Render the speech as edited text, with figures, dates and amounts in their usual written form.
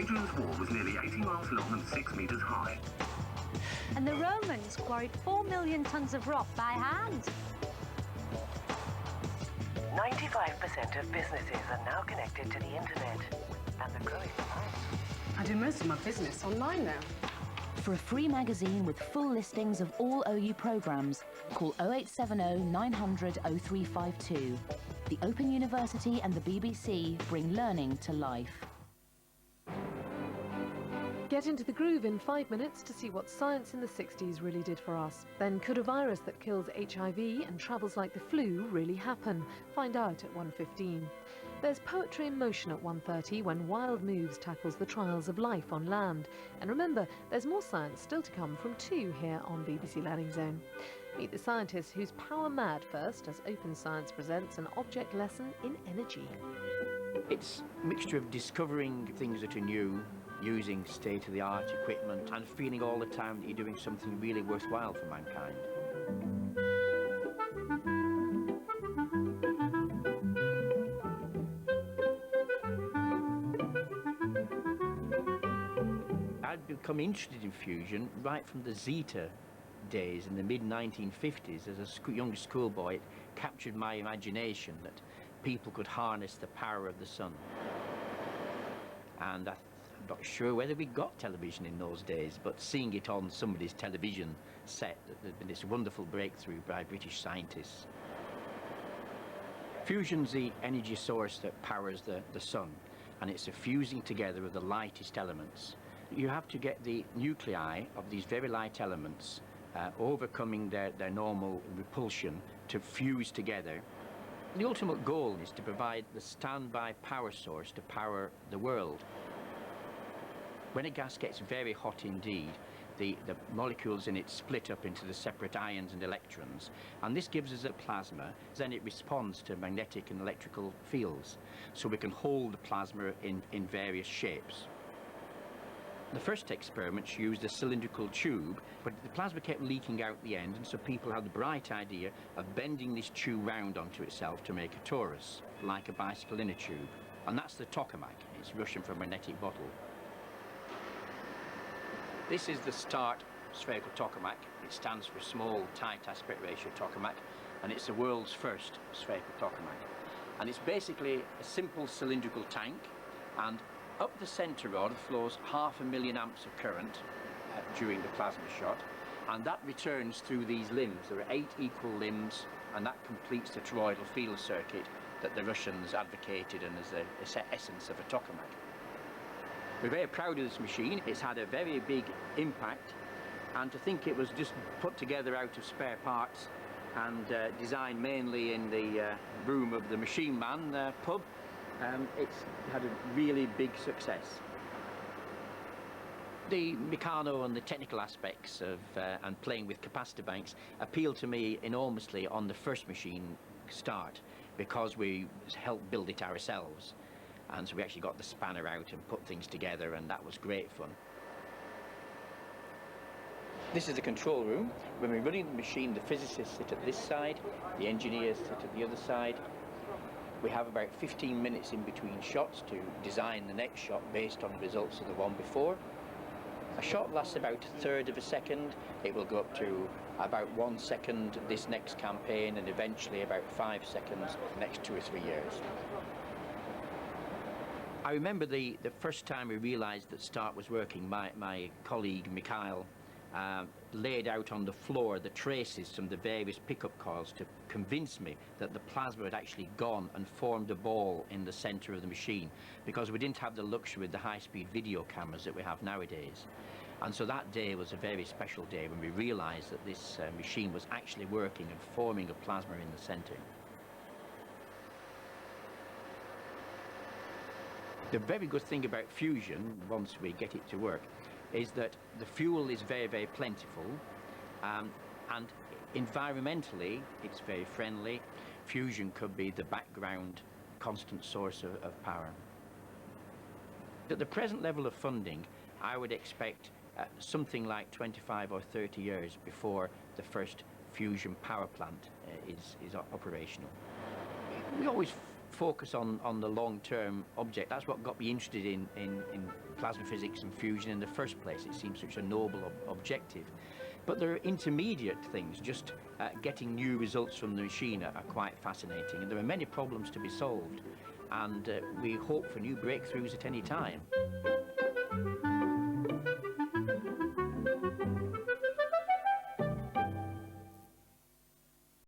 Hadrian's Wall was nearly 80 miles long and 6 metres high. And the Romans quarried 4 million tons of rock by hand. 95% of businesses are now connected to the internet, and the growing demand. I do most of my business online now. For a free magazine with full listings of all OU programmes, call 0870 900 0352. The Open University and the BBC bring learning to life. Get into the groove in 5 minutes to see what science in the 60s really did for us. Then, could a virus that kills HIV and travels like the flu really happen? Find out at 1:15. There's poetry in motion at 1:30 when Wild Moves tackles the trials of life on land. And remember, there's more science still to come from 2 here on BBC Learning Zone. Meet the scientist who's power mad first as Open Science presents an object lesson in energy. It's a mixture of discovering things that are new, using state-of-the-art equipment and feeling all the time that you're doing something really worthwhile for mankind. I'd become interested in fusion right from the Zeta days in the mid-1950s. As a young schoolboy, it captured my imagination that people could harness the power of the sun. And I'm not sure whether we got television in those days, but seeing it on somebody's television set, there'd been this wonderful breakthrough by British scientists. Fusion's the energy source that powers the sun, and it's a fusing together of the lightest elements. You have to get the nuclei of these very light elements overcoming their normal repulsion to fuse together. The ultimate goal is to provide the standby power source to power the world. When a gas gets very hot indeed, the molecules in it split up into the separate ions and electrons, and this gives us a plasma. Then it responds to magnetic and electrical fields, so we can hold the plasma in various shapes. The first experiments used a cylindrical tube, but the plasma kept leaking out the end, and so people had the bright idea of bending this tube round onto itself to make a torus, like a bicycle in a tube. And that's the tokamak. It's Russian for magnetic bottle. This is the START spherical tokamak. It stands for small tight aspect ratio tokamak, and it's the world's first spherical tokamak. And it's basically a simple cylindrical tank, and up the centre rod flows 500,000 amps of current during the plasma shot, and that returns through these limbs. There are 8 equal limbs, and that completes the toroidal field circuit that the Russians advocated and as the essence of a tokamak. We're very proud of this machine. It's had a very big impact, and to think it was just put together out of spare parts and designed mainly in the room of the Machine Man pub, it's had a really big success. The Meccano and the technical aspects of and playing with capacitor banks appealed to me enormously on the first machine, START, because we helped build it ourselves. And so we actually got the spanner out and put things together, and that was great fun. This is the control room. When we're running the machine, the physicists sit at this side, the engineers sit at the other side. We have about 15 minutes in between shots to design the next shot based on the results of the one before. A shot lasts about 1/3 of a second. It will go up to about 1 second this next campaign, and eventually about 5 seconds the next 2 or 3 years. I remember the first time we realised that START was working. My colleague Mikhail laid out on the floor the traces from the various pickup coils to convince me that the plasma had actually gone and formed a ball in the centre of the machine, because we didn't have the luxury with the high-speed video cameras that we have nowadays. And so that day was a very special day when we realised that this machine was actually working and forming a plasma in the centre. The very good thing about fusion, once we get it to work, is that the fuel is very, very plentiful, and environmentally it's very friendly. Fusion could be the background constant source of power. At the present level of funding, I would expect something like 25 or 30 years before the first fusion power plant is operational. We always focus on the long-term object. That's what got me interested in plasma physics and fusion in the first place. It seems such a noble objective. But there are intermediate things, just getting new results from the machine are quite fascinating, and there are many problems to be solved, and we hope for new breakthroughs at any time.